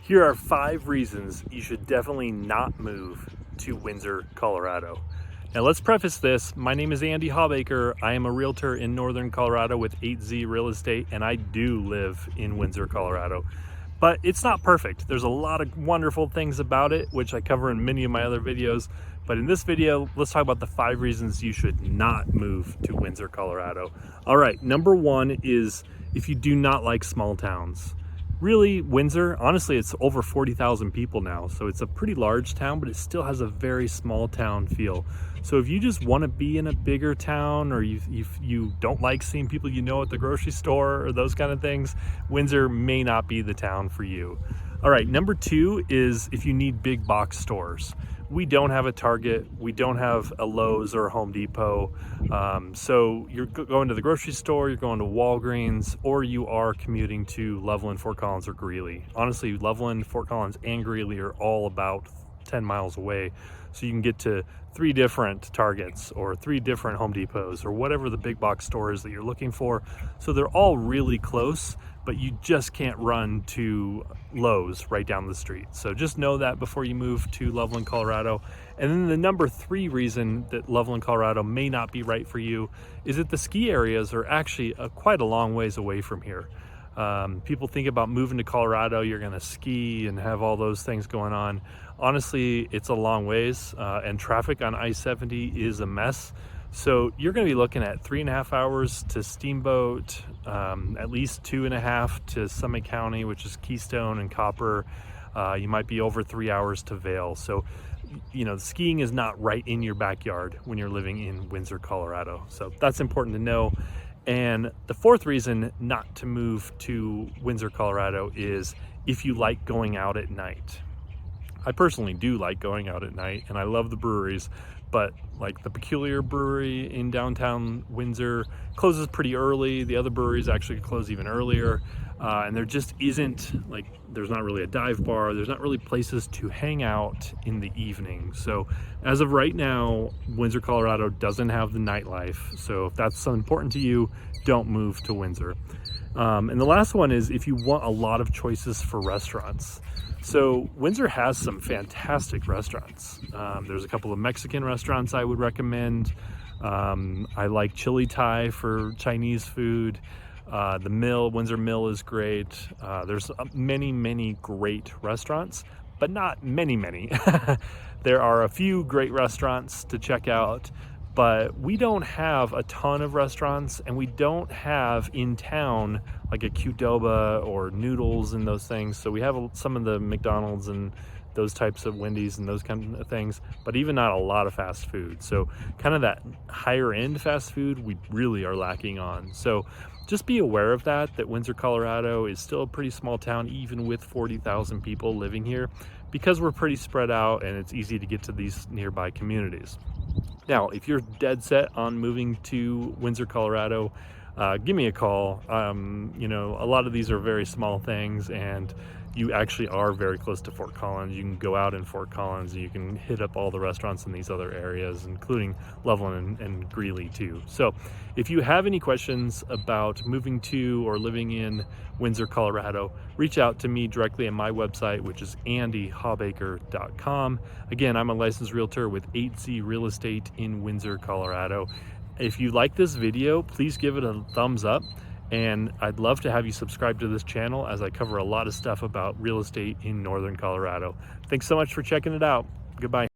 Here are 5 reasons you should definitely not move to Windsor, Colorado. Now let's preface this. My name is Andy Hawbaker. I am a realtor in Northern Colorado with 8Z Real Estate, and I do live in Windsor, Colorado. But it's not perfect. There's a lot of wonderful things about it, which I cover in many of my other videos. But in this video, let's talk about the 5 reasons you should not move to Windsor, Colorado. All right, number 1 is if you do not like small towns. Really, Windsor, honestly, it's over 40,000 people now, so it's a pretty large town, but it still has a very small town feel. So if you just want to be in a bigger town, or you don't like seeing people you know at the grocery store or those kind of things, Windsor may not be the town for you. All right, number 2 is if you need big box stores. We don't have a Target, we don't have a Lowe's or a Home Depot. So you're going to the grocery store, you're going to Walgreens, or you are commuting to Loveland, Fort Collins, or Greeley. Honestly, Loveland, Fort Collins, and Greeley are all about 10 miles away. So you can get to 3 different Targets or 3 different Home Depots or whatever the big box store is that you're looking for. So they're all really close, but you just can't run to Lowe's right down the street. So just know that before you move to Loveland, Colorado. And then the number 3 reason that Loveland, Colorado may not be right for you is that the ski areas are actually quite a long ways away from here. People think about moving to Colorado, you're gonna ski and have all those things going on. Honestly, it's a long ways, and traffic on I-70 is a mess. So you're gonna be looking at 3.5 hours to Steamboat, at least 2.5 to Summit County, which is Keystone and Copper. You might be over 3 hours to Vail. So, you know, skiing is not right in your backyard when you're living in Windsor, Colorado. So that's important to know. And the 4th reason not to move to Windsor, Colorado is if you like going out at night. I personally do like going out at night, and I love the breweries, but like the Peculiar Brewery in downtown Windsor closes pretty early. The other breweries actually close even earlier. And there just isn't, like, there's not really a dive bar. There's not really places to hang out in the evening. So as of right now, Windsor, Colorado doesn't have the nightlife. So if that's so important to you, don't move to Windsor. And the last one is if you want a lot of choices for restaurants. So Windsor has some fantastic restaurants. There's a couple of Mexican restaurants I would recommend. I like Chili Thai for Chinese food. The Mill, Windsor Mill is great. There's many great restaurants, but not many. There are a few great restaurants to check out, but we don't have a ton of restaurants, and we don't have in town like a Qdoba or Noodles and those things. So we have some of the McDonald's and those types of Wendy's and those kind of things, but even not a lot of fast food. So kind of that higher end fast food we really are lacking on. So just be aware of that Windsor, Colorado is still a pretty small town, even with 40,000 people living here, because we're pretty spread out and it's easy to get to these nearby communities. Now, if you're dead set on moving to Windsor, Colorado, give me a call. You know, a lot of these are very small things, and you actually are very close to Fort Collins. You can go out in Fort Collins and you can hit up all the restaurants in these other areas, including Loveland and Greeley too. So if you have any questions about moving to or living in Windsor, Colorado, reach out to me directly on my website, which is andyhawbaker.com. Again, I'm a licensed realtor with 8Z Real Estate in Windsor, Colorado. If you like this video, please give it a thumbs up. And I'd love to have you subscribe to this channel, as I cover a lot of stuff about real estate in Northern Colorado. Thanks so much for checking it out. Goodbye.